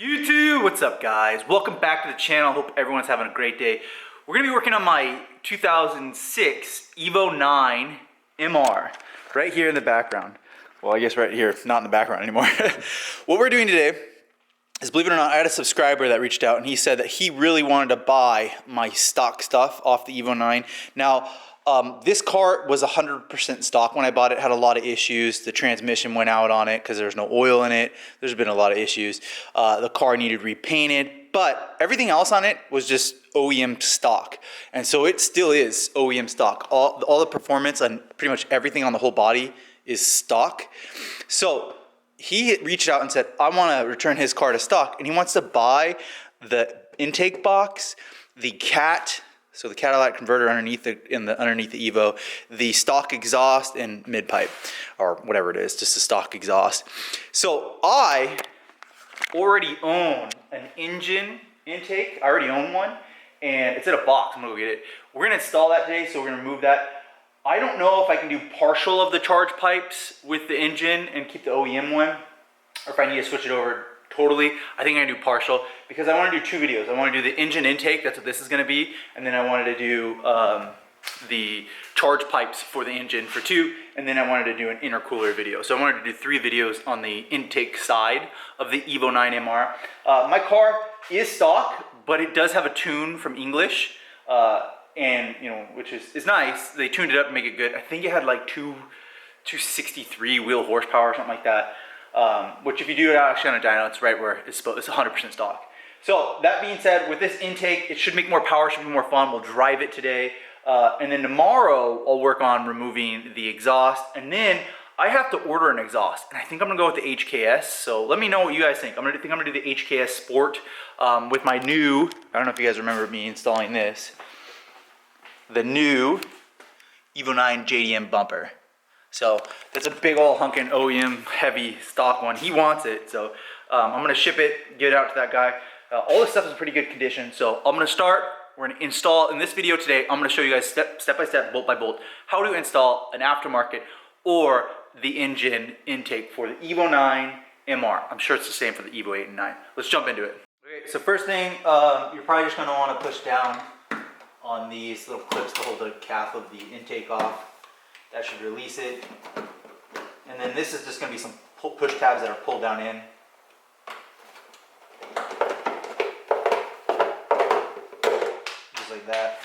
YouTube, what's up guys? Welcome back to the channel. Hope everyone's having a great day. We're gonna be working on my 2006 Evo 9 MR right here in the background. Well, I guess right here, not in the background anymore. What we're doing today is, believe it or not, I had a subscriber that reached out and he said that he really wanted to buy my stock stuff off the Evo 9. Now, this car was 100% stock when I bought it. Had a lot of issues. The transmission went out on it because there's no oil in it. There's been a lot of issues. The car needed repainted, but everything else on it was just OEM stock. And so it still is OEM stock. All the performance and pretty much everything on the whole body is stock. So he reached out and said, I want to return his car to stock, and he wants to buy the intake box, the cat, so the catalytic converter underneath the Evo, the stock exhaust and mid pipe, or whatever it is, just a stock exhaust. So I already own an Injen intake. I already own one, and it's in a box. I'm gonna go get it. We're gonna install that today, so we're gonna remove that. I don't know if I can do partial of the charge pipes with the Injen and keep the OEM one, or if I need to switch it over totally. I think I can do partial because I want to do two videos. I want to do the Injen intake, that's what this is going to be, and then I wanted to do the charge pipes for the Injen for two, and then I wanted to do an intercooler video. So I wanted to do 3 videos on the intake side of the Evo 9 MR. My car is stock, but it does have a tune from English, and you know, which is nice. They tuned it up to make it good. I think it had like 263 wheel horsepower or something like that. Which if you do it actually on a dyno, it's right where it's 100% stock. So that being said, with this intake, it should make more power, should be more fun. We'll drive it today. And then tomorrow, I'll work on removing the exhaust. And then I have to order an exhaust. And I think I'm gonna go with the HKS. So let me know what you guys think. I'm gonna do the HKS Sport with my new, I don't know if you guys remember me installing this, the new Evo 9 JDM bumper. So that's a big old hunkin' OEM heavy stock one. He wants it, so I'm gonna ship it, get it out to that guy. All this stuff is in pretty good condition, so I'm gonna start. We're gonna install, in this video today, I'm gonna show you guys step by step, bolt by bolt, how to install an aftermarket or the Injen intake for the Evo 9 MR. I'm sure it's the same for the Evo 8 and 9. Let's jump into it. Okay, so first thing, you're probably just gonna wanna push down on these little clips to hold the cap of the intake off. That should release it. And then this is just going to be some push tabs that are pulled down in. Just like that.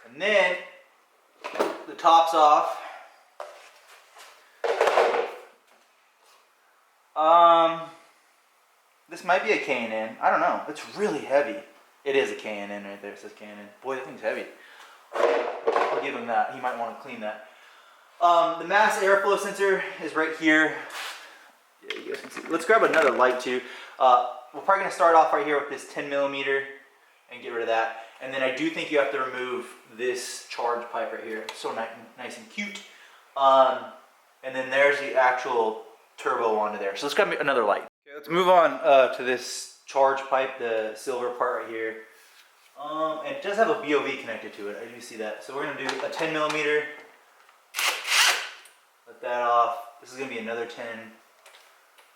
And then the top's off. This might be a K&N. I don't know. It's really heavy. It is a K&N right there. It says K&N. Boy, that thing's heavy. I'll give him that. He might want to clean that. The mass airflow sensor is right here. Yeah, you guys can see. Let's grab another light too. We're probably going to start off right here with this 10 millimeter and get rid of that. And then I do think you have to remove this charge pipe right here. It's so nice and cute. And then there's the actual turbo onto there. So let's grab another light. Okay, let's move on to this charge pipe, the silver part right here. And it does have a BOV connected to it. I do see that. So we're going to do a 10 millimeter. Let that off. This is going to be another 10.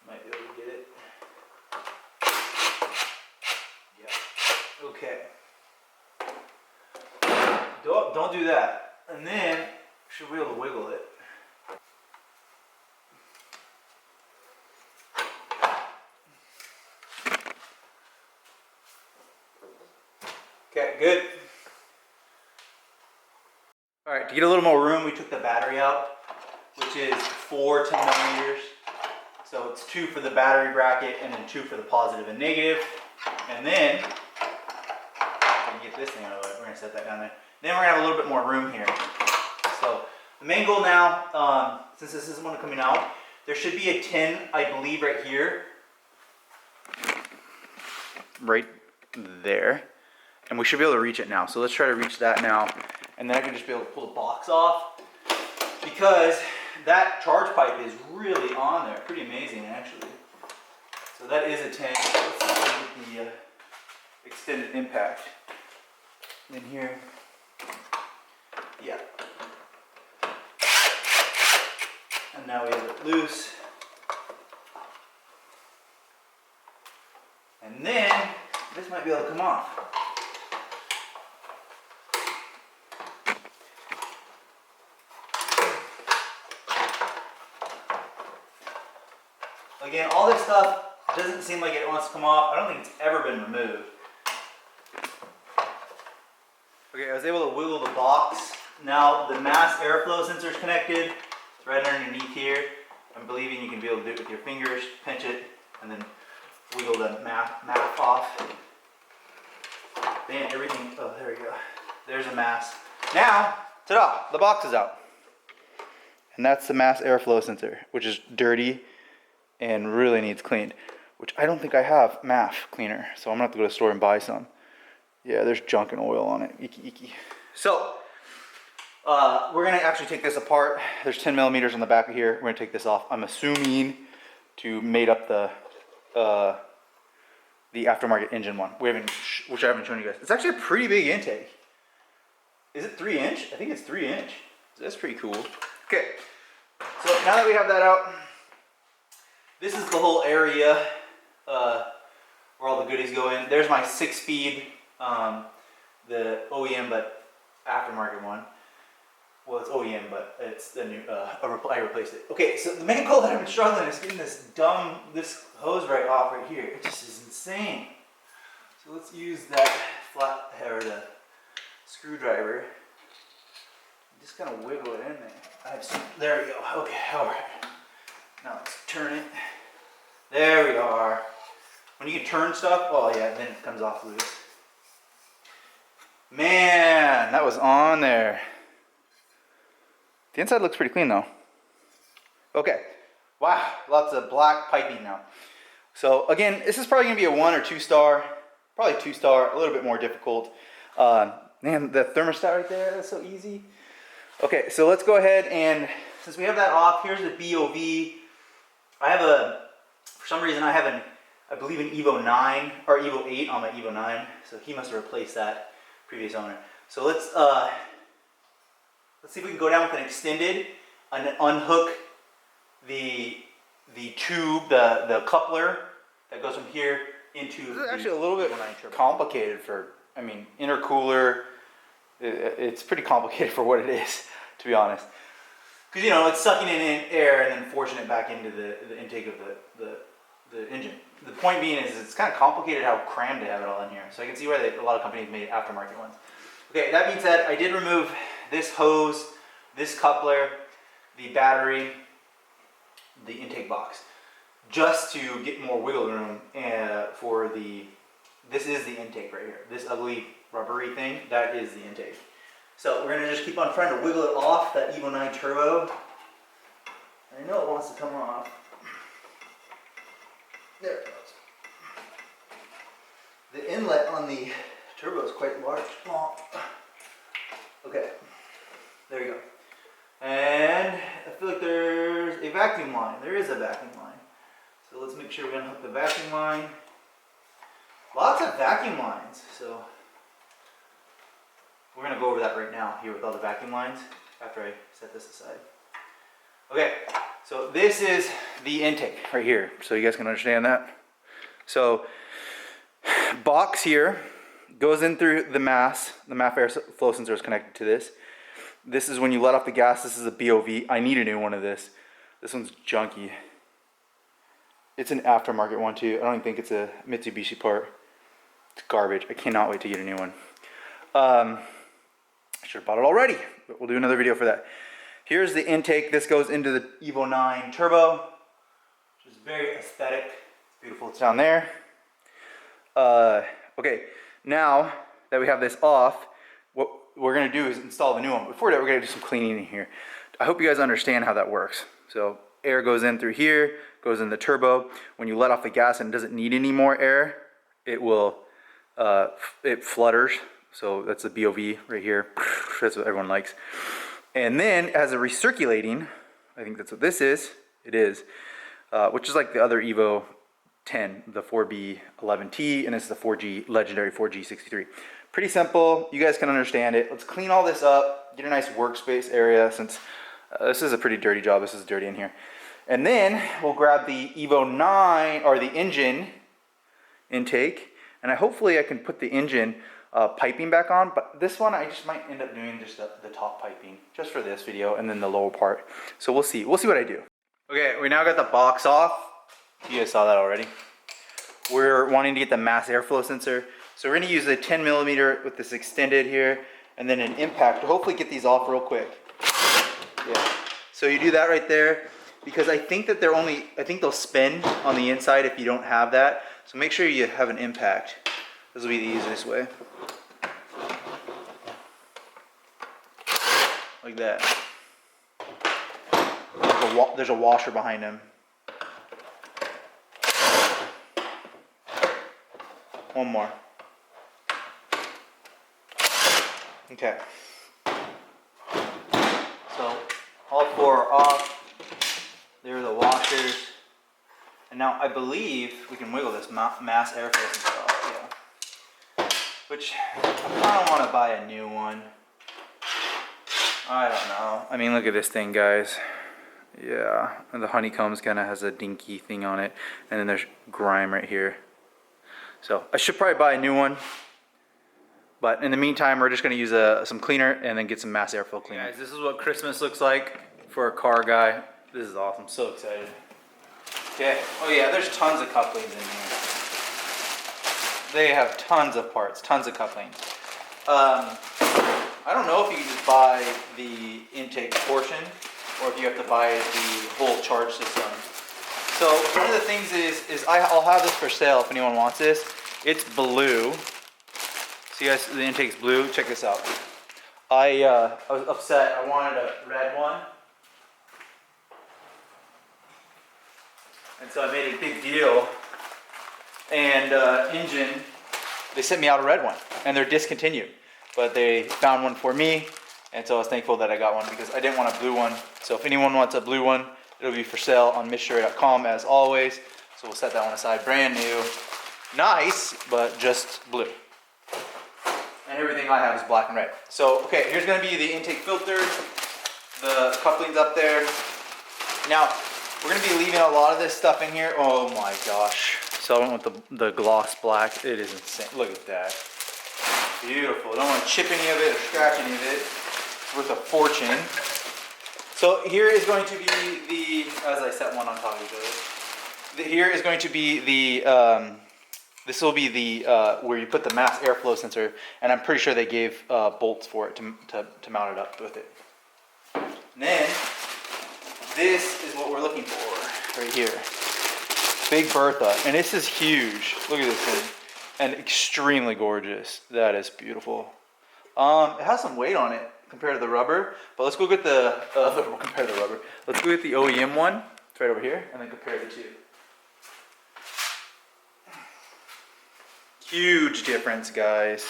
Might be able to get it. Yeah. Okay. Don't do that. And then should be able to wiggle it. Okay, good. All right, to get a little more room, we took the battery out, which is 4 10 millimeters. So it's 2 for the battery bracket and then 2 for the positive and negative. And then, if I can get this thing out of the way, we're gonna set that down there. Then we're gonna have a little bit more room here. So the main goal now, since this isn't one coming out, there should be a 10, I believe, right here. Right there. And we should be able to reach it now. So let's try to reach that now. And then I can just be able to pull the box off. Because that charge pipe is really on there. Pretty amazing, actually. So that is a 10. Let's see the extended impact. And then here. Yeah. And now we have it loose. And then this might be able to come off. Again, all this stuff doesn't seem like it wants to come off. I don't think it's ever been removed. Okay, I was able to wiggle the box. Now the mass airflow sensor is connected. It's right underneath here. I'm believing you can be able to do it with your fingers, pinch it, and then wiggle the mass off. Then everything, oh, there we go. There's a mass. Now, ta-da, the box is out. And that's the mass airflow sensor, which is dirty and really needs cleaned, which I don't think I have MAF cleaner, so I'm gonna have to go to the store and buy some. Yeah, there's junk and oil on it, icky icky. So, we're gonna actually take this apart. There's 10 millimeters on the back of here. We're gonna take this off. I'm assuming to mate up the aftermarket engine one, which I haven't shown you guys. It's actually a pretty big intake. Is it 3 inch? I think it's 3 inch. So that's pretty cool. Okay, so now that we have that out, this is the whole area where all the goodies go in. There's my 6-speed, the OEM but aftermarket one. Well, it's OEM, but it's the new. I replaced it. Okay, so the main goal that I've been struggling is getting this hose right off right here. It just is insane. So let's use that flat or the screwdriver. Just kind of wiggle it in there. There we go. Okay, all right. Now let's turn it. There we are. When you can turn stuff, oh yeah, then it comes off loose. Man, that was on there. The inside looks pretty clean though. Okay, wow, lots of black piping now. So again, this is probably gonna be a 1 or 2 star, probably 2 star, a little bit more difficult. Man, the thermostat right there, that's so easy. Okay, so let's go ahead and, since we have that off, here's the BOV. For some reason I have I believe an Evo 9, or Evo 8 on my Evo 9, so he must have replaced that previous owner. So let's see if we can go down with an extended and unhook the tube, the coupler that goes from here into. This is actually a little bit complicated for, I mean, intercooler. It's pretty complicated for what it is, to be honest. Because, you know, it's sucking in air and then forcing it back into the intake of the engine. The point being is it's kind of complicated how crammed to have it all in here. So I can see why a lot of companies made aftermarket ones. Okay, that being said, I did remove this hose, this coupler, the battery, the intake box, just to get more wiggle room for this is the intake right here. This ugly rubbery thing, that is the intake. So we're gonna just keep on trying to wiggle it off, that Evo 9 turbo. I know it wants to come off. There it goes. The inlet on the turbo is quite large. Okay, there you go. And I feel like there's a vacuum line. There is a vacuum line. So let's make sure we unhook the vacuum line. Lots of vacuum lines. So we're going to go over that right now here with all the vacuum lines after I set this aside. Okay, so this is the intake right here, so you guys can understand that. So box here goes in through the MAF airflow sensor is connected to this. This is when you let off the gas. This is a BOV. I need a new one of this. This one's junky. It's an aftermarket one too. I don't even think it's a Mitsubishi part. It's garbage. I cannot wait to get a new one. I should have bought it already, but we'll do another video for that. Here's the intake. This goes into the Evo 9 turbo, which is very aesthetic. It's beautiful. It's down there. Okay, now that we have this off, what we're going to do is install the new one. Before that, we're going to do some cleaning in here. I hope you guys understand how that works. So air goes in through here, goes in the turbo. When you let off the gas and it doesn't need any more air, it will, it flutters. So that's the BOV right here. That's what everyone likes. And then as a recirculating, I think that's what this is. It is, which is like the other Evo 10, the 4B11T, and this is the 4G legendary 4G63. Pretty simple. You guys can understand it. Let's clean all this up. Get a nice workspace area since this is a pretty dirty job. This is dirty in here. And then we'll grab the Evo 9 or the engine intake, and hopefully I can put the engine piping back on, but this one I just might end up doing just the top piping just for this video, and then the lower part. So we'll see what I do. Okay, we now got the box off. You guys saw that already. We're wanting to get the mass airflow sensor, so we're going to use a 10 millimeter with this extended here, and then an impact to hopefully get these off real quick. Yeah. So you do that right there, because I think that they'll spin on the inside if you don't have that. So make sure you have an impact. This will be the easiest way. Like that. There's a washer behind him. One more. Okay. So all four are off. There are the washers. And now I believe we can wiggle this mass airflow sensor off. Yeah. Which I kind of want to buy a new one. I don't know. I mean, look at this thing, guys. Yeah, and the honeycombs kind of has a dinky thing on it, and then there's grime right here. So I should probably buy a new one, but in the meantime we're just going to use some cleaner and then get some mass airflow cleaner. Guys, this is what Christmas looks like for a car guy. This is awesome. So excited. Okay. Oh yeah, there's tons of couplings in here. They have tons of parts, tons of couplings. I don't know if you can just buy the intake portion or if you have to buy the whole charge system. So one of the things is I'll have this for sale if anyone wants this. It's blue. See guys, the intake's blue. Check this out. I was upset. I wanted a red one. And so I made a big deal. And Injen, they sent me out a red one. And they're discontinued. But they found one for me. And so I was thankful that I got one because I didn't want a blue one. So if anyone wants a blue one, it'll be for sale on mitchdore.com as always. So we'll set that one aside, brand new. Nice, but just blue. And everything I have is black and red. So, okay, here's gonna be the intake filter, the couplings up there. Now, we're gonna be leaving a lot of this stuff in here. Oh my gosh. So I went with the gloss black. It is insane, look at that. Beautiful, don't wanna chip any of it or scratch any of it. It's worth a fortune. So here is going to be the, as I set one on top of each other, here is going to be the, this will be the, where you put the mass airflow sensor, and I'm pretty sure they gave bolts for it to mount it up with it. And then, this is what we're looking for, right here. Big Bertha, and this is huge. Look at this thing, and extremely gorgeous. That is beautiful. It has some weight on it compared to the rubber, but let's go get the compare the rubber. Let's go get the OEM one. It's right over here, and then compare the two. Huge difference, guys.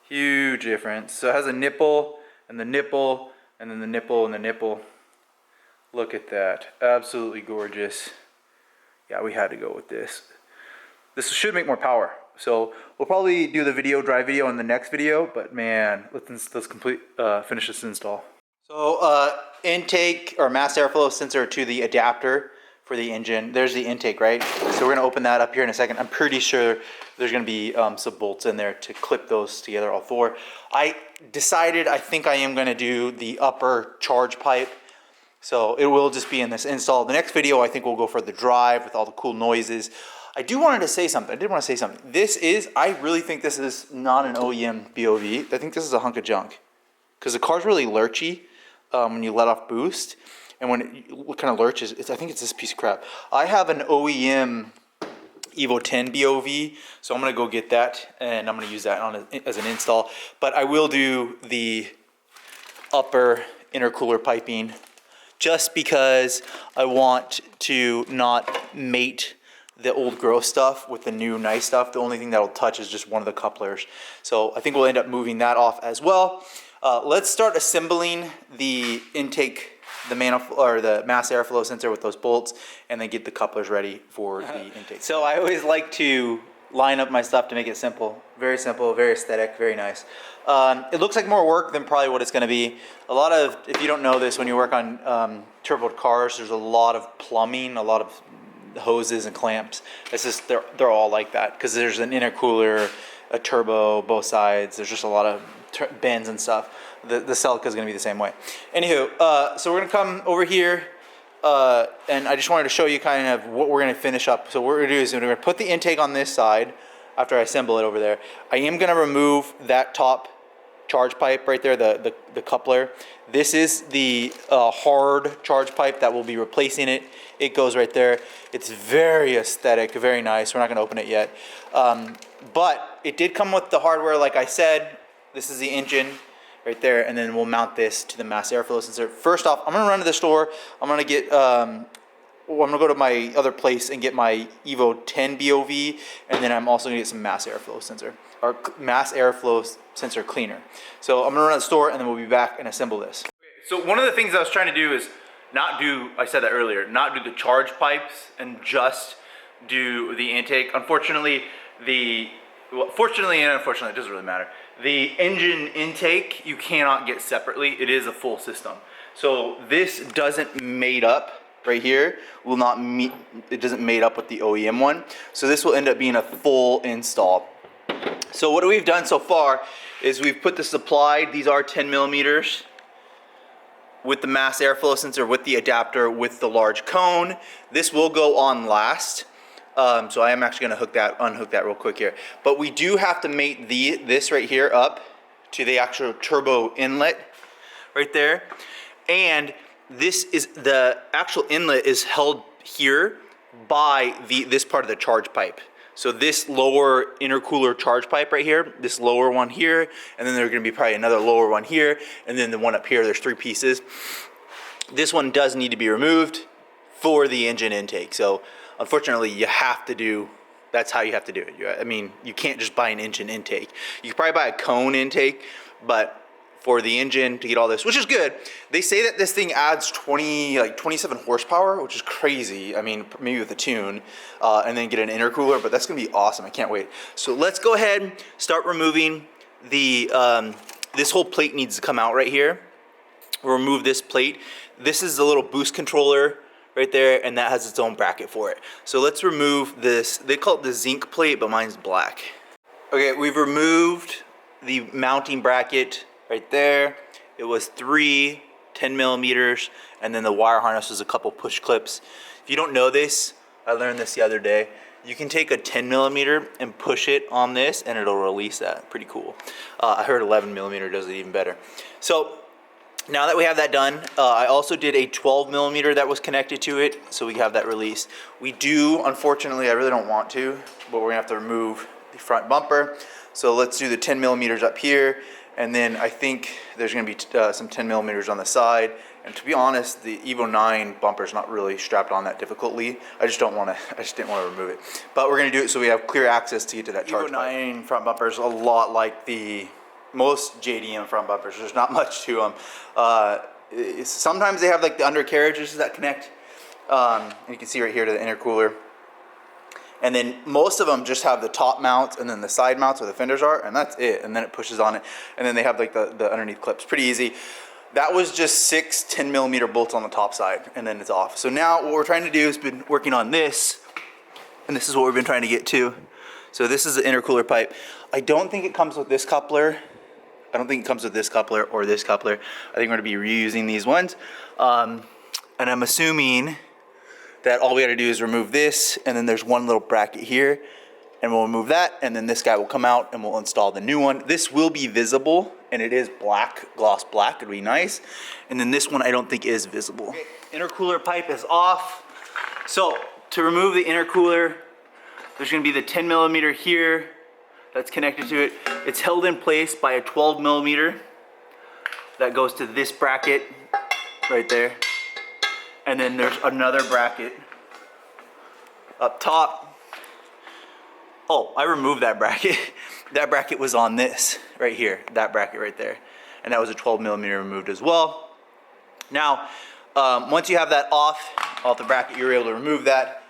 Huge difference. So it has a nipple, and the nipple, and then the nipple, and the nipple. Look at that. Absolutely gorgeous. Yeah, we had to go with this. This should make more power. So we'll probably do the drive video in the next video, but man, let's finish this install. So intake or mass airflow sensor to the adapter for the engine. There's the intake, right? So we're gonna open that up here in a second. I'm pretty sure there's gonna be some bolts in there to clip those together, all four. I decided I think I am gonna do the upper charge pipe. So it will just be in this install. The next video I think we'll go for the drive with all the cool noises. I did want to say something. I really think this is not an OEM BOV. I think this is a hunk of junk. Because the car's really lurchy when you let off boost. And when it kind of lurches, I think it's this piece of crap. I have an OEM Evo 10 BOV, so I'm going to go get that. And I'm going to use that as an install. But I will do the upper intercooler piping just because I want to not mate the old gross stuff with the new nice stuff. The only thing that'll touch is just one of the couplers. So I think we'll end up moving that off as well. Let's start assembling the intake, the mass airflow sensor with those bolts, and then get the couplers ready for the intake. So I always like to line up my stuff to make it simple, very aesthetic, very nice. It looks like more work than probably what it's going to be. If you don't know this, when you work on turboed cars, there's a lot of plumbing, a lot of hoses and clamps. It's just they're all like that because there's an intercooler, a turbo, both sides. There's just a lot of bends and stuff. The CELICA is going to be the same way. Anywho, so we're going to come over here, and I just wanted to show you kind of what we're going to finish up. So what we're going to do is we're going to put the intake on this side after I assemble it over there. I am going to remove that top charge pipe right there, the coupler. This is the hard charge pipe that will be replacing it. It goes right there. It's very aesthetic, very nice. We're not going to open it yet. But it did come with the hardware, like I said. This is the engine right there, and then we'll mount this to the mass airflow sensor. First off, I'm gonna run to the store. I'm gonna get, I'm gonna go to my other place and get my Evo 10 BOV, and then I'm also gonna get some mass airflow sensor, or mass airflow sensor cleaner. So I'm gonna run to the store, and then we'll be back and assemble this. So one of the things I was trying to do is not do, I said that earlier, not do the charge pipes and just do the intake. Unfortunately, well, fortunately and unfortunately, it doesn't really matter. The engine intake, you cannot get separately. It is a full system. So this doesn't mate up right here, will not meet, it doesn't mate up with the OEM one. So this will end up being a full install. So what we've done so far is we've put the supply, these are 10 millimeters, with the mass airflow sensor, with the adapter, with the large cone. This will go on last. So I am actually going to unhook that real quick here. But we do have to mate this right here up to the actual turbo inlet right there. And this is the actual inlet is held here by this part of the charge pipe. So this lower intercooler charge pipe right here, this lower one here, and then there's going to be probably another lower one here, and then the one up here, there's 3 pieces. This one does need to be removed for the engine intake. So unfortunately, you have to do, that's how you have to do it. I mean, you can't just buy an engine intake. You could probably buy a cone intake, but for the engine to get all this, which is good. They say that this thing adds 27 horsepower, which is crazy. I mean, maybe with a tune, and then get an intercooler, but that's gonna be awesome. I can't wait. So let's go ahead and start removing the, this whole plate needs to come out right here. We'll remove this plate. This is the little boost controller right there, and that has its own bracket for it. So let's remove this, they call it the zinc plate, but mine's black. Okay, we've removed the mounting bracket right there. It was 3 10 millimeters, and then the wire harness was a couple push clips. If you don't know this, I learned this the other day. You can take a 10 millimeter and push it on this, and it'll release that. Pretty cool. I heard 11 millimeter does it even better. So now that we have that done, I also did a 12 millimeter that was connected to it, so we have that released. We do, unfortunately, I really don't want to, but we're gonna have to remove the front bumper. So let's do the 10 millimeters up here, and then I think there's gonna be some 10 millimeters on the side. And to be honest, the Evo 9 bumper is not really strapped on that difficultly. I just didn't want to remove it. But we're gonna do it so we have clear access to get to that charge. Evo 9 front bumper is a lot like the most JDM front bumpers. There's not much to them. Sometimes they have like the undercarriages that connect. And you can see right here to the intercooler. And then most of them just have the top mounts and then the side mounts where the fenders are, and that's it. And then it pushes on it. And then they have like the underneath clips. Pretty easy. That was just 6 10 millimeter bolts on the top side, and then it's off. So now what we're trying to do is been working on this, and this is what we've been trying to get to. So this is the intercooler pipe. I don't think it comes with this coupler. I don't think it comes with this coupler or this coupler. I think we're gonna be reusing these ones. And I'm assuming that all we gotta do is remove this, and then there's one little bracket here, and we'll remove that, and then this guy will come out and we'll install the new one. This will be visible, and it is black, gloss black, it'll be nice. And then this one I don't think is visible. Okay, intercooler pipe is off. So to remove the intercooler, there's gonna be the 10 millimeter here that's connected to it. It's held in place by a 12 millimeter that goes to this bracket right there. And then there's another bracket up top. Oh, I removed that bracket. That bracket was on this right here, that bracket right there. And that was a 12 millimeter removed as well. Now, once you have that off the bracket, you're able to remove that.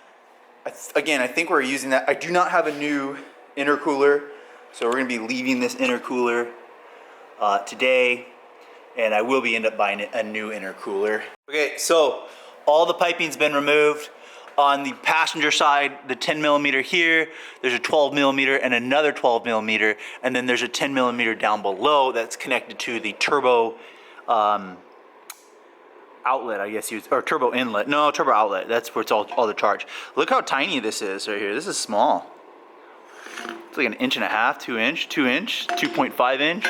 Again, I think we're using that. I do not have a new intercooler, so we're gonna be leaving this intercooler today, and I will be end up buying a new intercooler. Okay, so all the piping's been removed. On the passenger side, the 10 millimeter here, there's a 12 millimeter and another 12 millimeter, and then there's a 10 millimeter down below that's connected to the turbo outlet, I guess, or turbo inlet. No, turbo outlet. That's where it's all the charge. Look how tiny this is right here. This is small. It's like an inch and a half, 2 inch, 2.5 inch.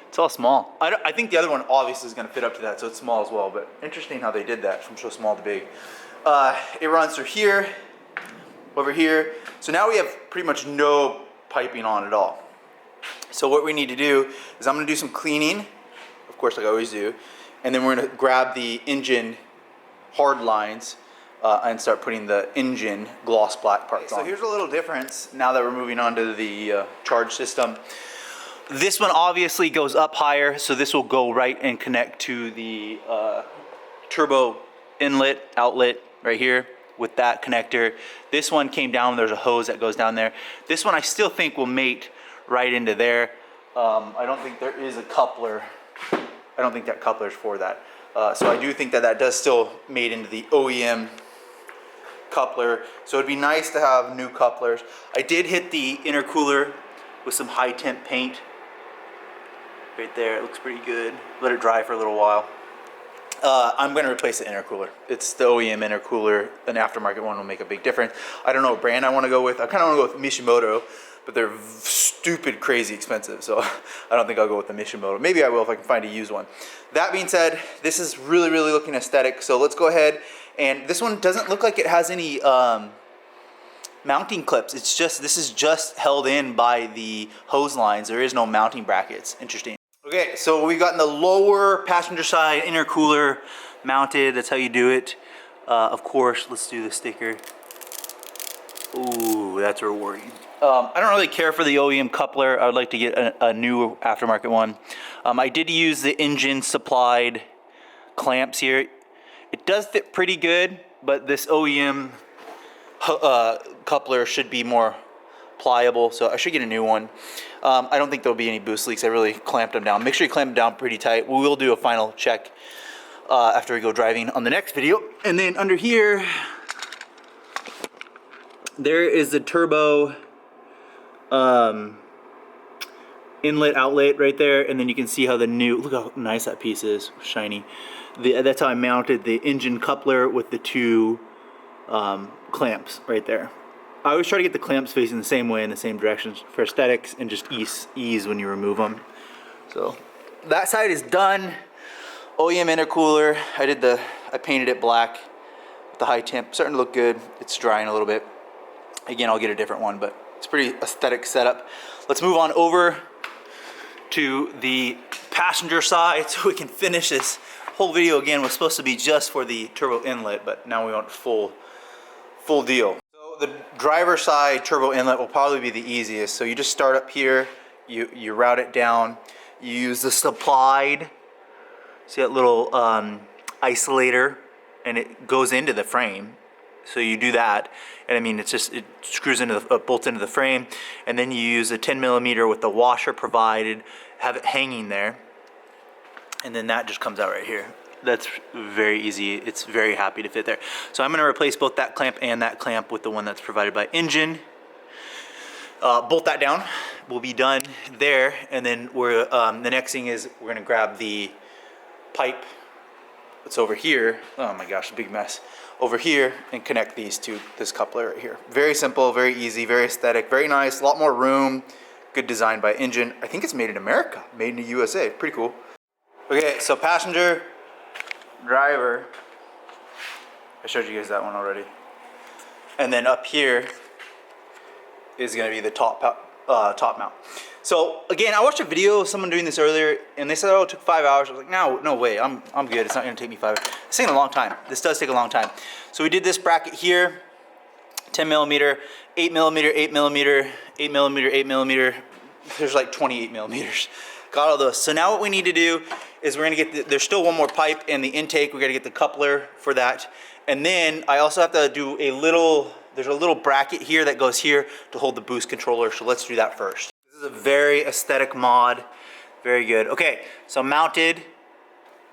It's all small. I think the other one obviously is going to fit up to that, so it's small as well. But interesting how they did that from so small to big. It runs through here, over here. So now we have pretty much no piping on at all. So what we need to do is I'm going to do some cleaning, of course, like I always do. And then we're going to grab the engine hard lines and start putting the engine gloss black parts on. So here's a little difference now that we're moving on to the charge system. This one obviously goes up higher, so this will go right and connect to the turbo inlet outlet right here with that connector. This one came down, there's a hose that goes down there. This one I still think will mate right into there. I don't think there is a coupler. I don't think that coupler is for that. So I do think that that does still mate into the OEM coupler. So it'd be nice to have new couplers. I did hit the intercooler with some high temp paint. Right there, it looks pretty good. Let it dry for a little while. I'm going to replace the intercooler. It's the OEM intercooler. An aftermarket one will make a big difference. I don't know what brand I want to go with. I kind of want to go with Mitsubishi, but they're stupid crazy expensive, so I don't think I'll go with the Mitsubishi. Maybe I will if I can find a used one. That being said, this is really looking aesthetic, so let's go ahead. And this one doesn't look like it has any mounting clips. It's just, this is just held in by the hose lines. There is no mounting brackets. Interesting. Okay, so we've gotten the lower passenger side intercooler mounted. That's how you do it. Of course, let's do the sticker. Ooh, that's rewarding. I don't really care for the OEM coupler. I would like to get a new aftermarket one. I did use the engine supplied clamps here. It does fit pretty good, but this OEM coupler should be more pliable, so I should get a new one. I don't think there'll be any boost leaks. I really clamped them down. Make sure you clamp them down pretty tight. We will do a final check after we go driving on the next video. And then under here, there is the turbo inlet outlet right there, and then you can see how the new, look how nice that piece is, shiny. That's how I mounted the engine coupler with the two clamps right there. I always try to get the clamps facing the same way in the same directions for aesthetics and just ease when you remove them. So that side is done. OEM intercooler, I painted it black with the high temp, starting to look good. It's drying a little bit. Again, I'll get a different one, but it's pretty aesthetic setup. Let's move on over to the passenger side so we can finish this. Whole video again was supposed to be just for the turbo inlet, but now we want full deal. So the driver side turbo inlet will probably be the easiest. So you just start up here, you route it down, you use the supplied, see that little isolator, and it goes into the frame. So you do that, and I mean it screws into bolts into the frame, and then you use a 10 millimeter with the washer provided, have it hanging there, and then that just comes out right here. That's very easy. It's very happy to fit there. So I'm going to replace both that clamp and that clamp with the one that's provided by Injen. Bolt that down. We'll be done there, and then we're the next thing is we're going to grab the pipe that's over here. Oh my gosh, a big mess. Over here, and connect these to this coupler right here. Very simple, very easy, very aesthetic, very nice, a lot more room. Good design by Injen. I think it's made in America, made in the USA. Pretty cool. Okay, so passenger, driver. I showed you guys that one already. And then up here is gonna be the top mount. So again, I watched a video of someone doing this earlier, and they said, oh, it took 5 hours. I was like, no way, I'm good. It's not gonna take me 5 hours. It's taking a long time. This does take a long time. So we did this bracket here, 10 millimeter, 8 millimeter, 8 millimeter, 8 millimeter, 8 millimeter. There's like 28 millimeters. Got all those. So now what we need to do is we're gonna get, there's still one more pipe in the intake. We gotta get the coupler for that. And then I also have to do there's a little bracket here that goes here to hold the boost controller. So let's do that first. This is a very aesthetic mod, very good. Okay, so mounted,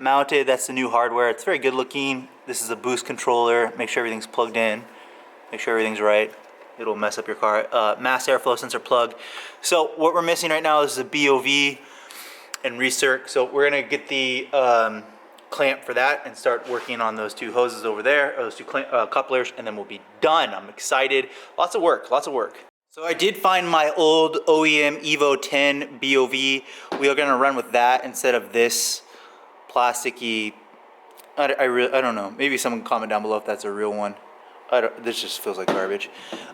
that's the new hardware. It's very good looking. This is a boost controller. Make sure everything's plugged in. Make sure everything's right. It'll mess up your car. Mass airflow sensor plug. So what we're missing right now is the BOV and recirc. So we're gonna get the clamp for that and start working on those two hoses over there, those two couplers, and then we'll be done. I'm excited. Lots of work, lots of work. So I did find my old OEM Evo 10 BOV. We are gonna run with that instead of this plasticky, I don't know. Maybe someone comment down below if that's a real one. This just feels like garbage.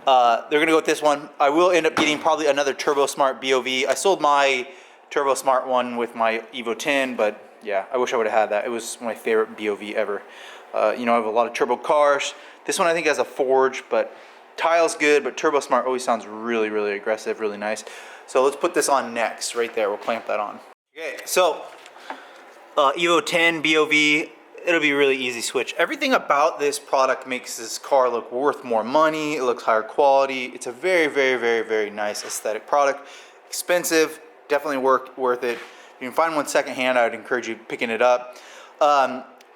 They're gonna go with this one. I will end up getting probably another Turbo Smart BOV. I sold my Turbo Smart one with my Evo 10, but yeah, I wish I would have had that. It was my favorite BOV ever. You know, I have a lot of turbo cars. This one I think has a forge, but tile's good, but Turbo Smart always sounds really, really aggressive, really nice. So let's put this on next, right there. We'll clamp that on. Okay, so Evo 10 BOV. It'll be a really easy switch. Everything about this product makes this car look worth more money. It looks higher quality. It's a very, very, very, very nice aesthetic product. Expensive, definitely worth it. If you can find one secondhand, I would encourage you picking it up.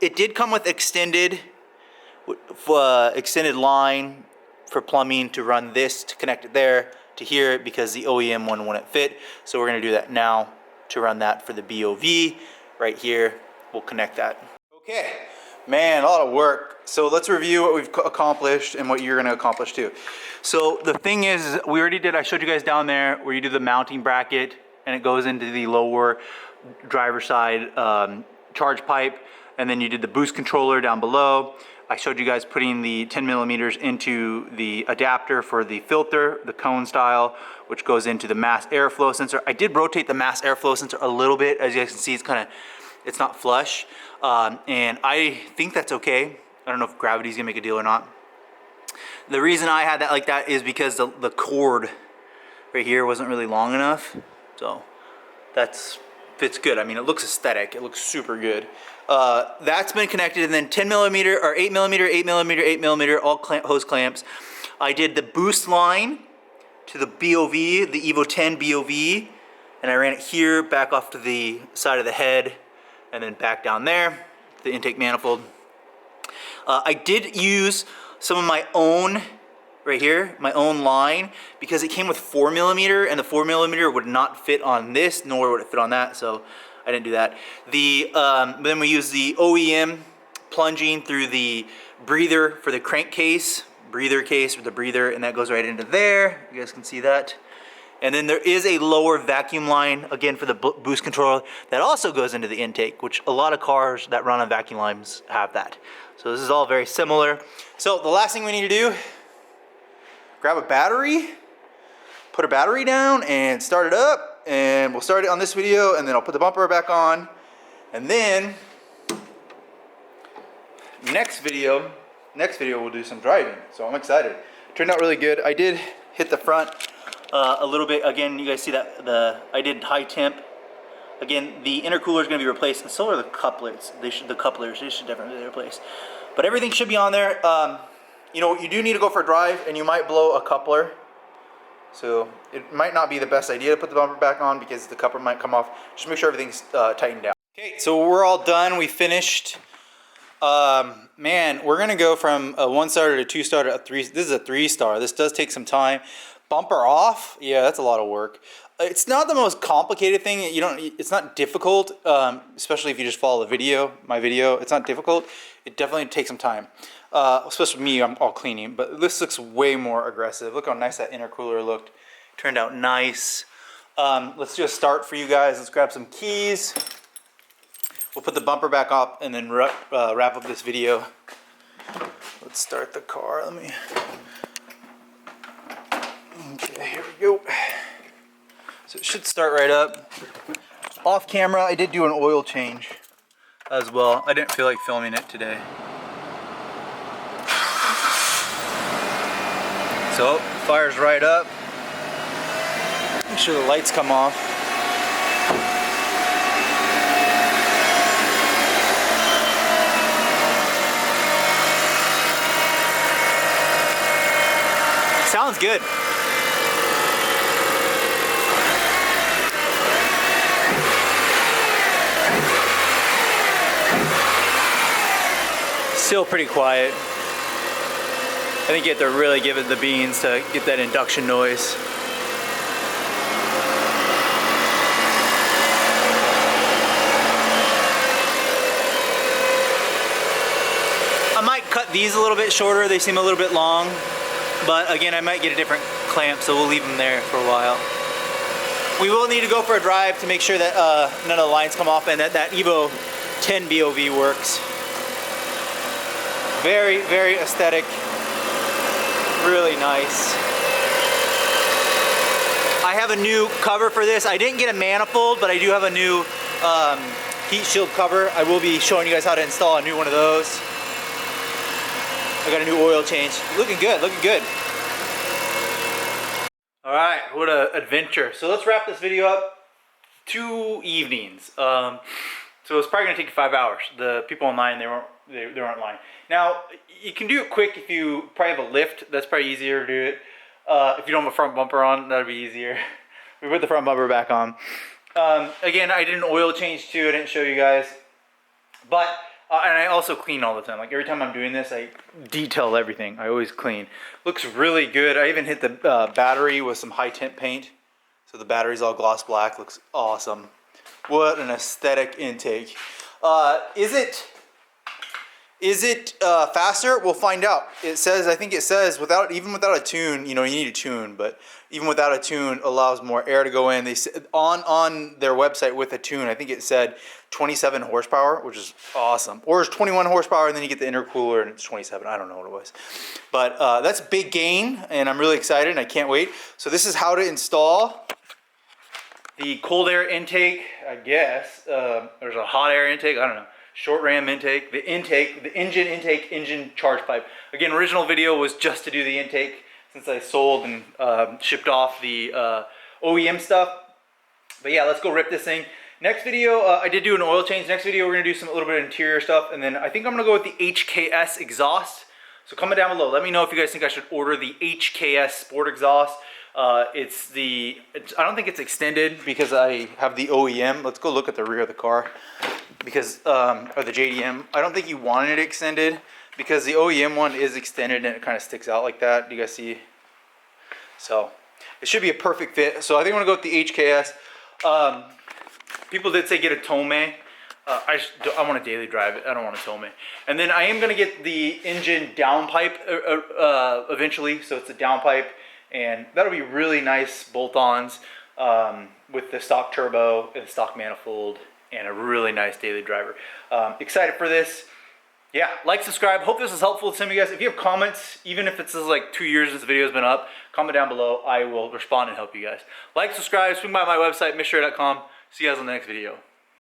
It did come with extended line for plumbing to run this, to connect it there to here, because the OEM one wouldn't fit. So we're gonna do that now to run that for the BOV. Right here, we'll connect that. Okay, man, a lot of work. So let's review what we've accomplished and what you're gonna accomplish too. So the thing is, we already did, I showed you guys down there where you do the mounting bracket and it goes into the lower driver side charge pipe, and then you did the boost controller down below. I showed you guys putting the 10 millimeters into the adapter for the filter, the cone style, which goes into the mass airflow sensor. I did rotate the mass airflow sensor a little bit. As you guys can see, it's not flush. And I think that's okay. I don't know if gravity's gonna make a deal or not. The reason I had that like that is because the cord right here wasn't really long enough. So fits good. I mean, it looks aesthetic. It looks super good. That's been connected, and then 10 millimeter or 8 millimeter, 8 millimeter, 8 millimeter, all hose clamps. I did the boost line to the BOV, the Evo 10 BOV, and I ran it here back off to the side of the head, and then back down there, the intake manifold. I did use some of my own, right here, my own line, because it came with 4 millimeter, and the 4 millimeter would not fit on this, nor would it fit on that, so I didn't do that. Then we used the OEM plunging through the breather for the crankcase, breather case with the breather, and that goes right into there. You guys can see that. And then there is a lower vacuum line, again for the boost controller, that also goes into the intake, which a lot of cars that run on vacuum lines have that. So this is all very similar. So the last thing we need to do, grab a battery, put a battery down and start it up, and we'll start it on this video, and then I'll put the bumper back on, and then next video we'll do some driving. So I'm excited. Turned out really good. I did hit the front a little bit. Again, you guys see that I did high temp. Again, the intercooler is going to be replaced, and so are the couplers. They should definitely be replaced. But everything should be on there. You know, you do need to go for a drive, and you might blow a coupler. So it might not be the best idea to put the bumper back on because the coupler might come off. Just make sure everything's tightened down. Okay, so we're all done. We finished. Man, we're gonna go from a 1-star to a 2-star to a 3. This is a 3-star. This does take some time. Bumper off, yeah, that's a lot of work. It's not the most complicated thing. It's not difficult, especially if you just follow the video, my video. It's not difficult. It definitely takes some time. Especially me, I'm all cleaning, but this looks way more aggressive. Look how nice that intercooler looked. Turned out nice. Let's do a start for you guys. Let's grab some keys. We'll put the bumper back up and then wrap up this video. Let's start the car. Okay, here we go. So it should start right up. Off camera, I did do an oil change as well. I didn't feel like filming it today. So, fire's right up. Make sure the lights come off. Sounds good. Still pretty quiet. think you have to really give it the beans to get that induction noise. I might cut these a little bit shorter. They seem a little bit long, but again, I might get a different clamp, so we'll leave them there for a while. We will need to go for a drive to make sure that none of the lines come off and that Evo 10 BOV works. Very, very aesthetic. Really nice. I have a new cover for this. I didn't get a manifold, but I do have a new heat shield cover. I will be showing you guys how to install a new one of those. I got a new oil change. Looking good, looking good. All right, what an adventure. So let's wrap this video up. 2 evenings. So it's probably gonna take you 5 hours. The people online, they weren't lying. Now, you can do it quick if you probably have a lift. That's probably easier to do it. If you don't have a front bumper on, that'd be easier. We put the front bumper back on. Again, I did an oil change too. I didn't show you guys. But, and I also clean all the time. Like every time I'm doing this, I detail everything. I always clean. Looks really good. I even hit the battery with some high tint paint. So the battery's all gloss black. Looks awesome. What an aesthetic intake. Is it faster? We'll find out. It says, I think it says, even without a tune, you know, you need a tune, but even without a tune, allows more air to go in. They said on their website with a tune, I think it said 27 horsepower, which is awesome. Or it's 21 horsepower, and then you get the intercooler, and it's 27. I don't know what it was. But that's a big gain, and I'm really excited, and I can't wait. So this is how to install the cold air intake, I guess. There's a hot air intake, I don't know. Short ram intake, the engine intake, engine charge pipe. Again, original video was just to do the intake since I sold and shipped off the OEM stuff. But yeah, let's go rip this thing. Next video, I did do an oil change. Next video, we're gonna do a little bit of interior stuff, and then I think I'm gonna go with the HKS exhaust. So comment down below, let me know if you guys think I should order the HKS Sport exhaust. I don't think it's extended because I have the OEM. Let's go look at the rear of the car. Because, or the JDM, I don't think you wanted it extended because the OEM one is extended and it kind of sticks out like that. Do you guys see? So, it should be a perfect fit. So I think I'm gonna go with the HKS. People did say get a Tome. I want to daily drive it. I don't want a Tome. And then I am gonna get the engine downpipe eventually. So it's a downpipe, and that'll be really nice bolt-ons with the stock turbo and stock manifold. And a really nice daily driver. Excited for this. Yeah, like, subscribe. Hope this is helpful to some of you guys. If you have comments, even if it's like 2 years since the video has been up, comment down below. I will respond and help you guys. Like, subscribe, swing by my website, mitch.com. See you guys on the next video.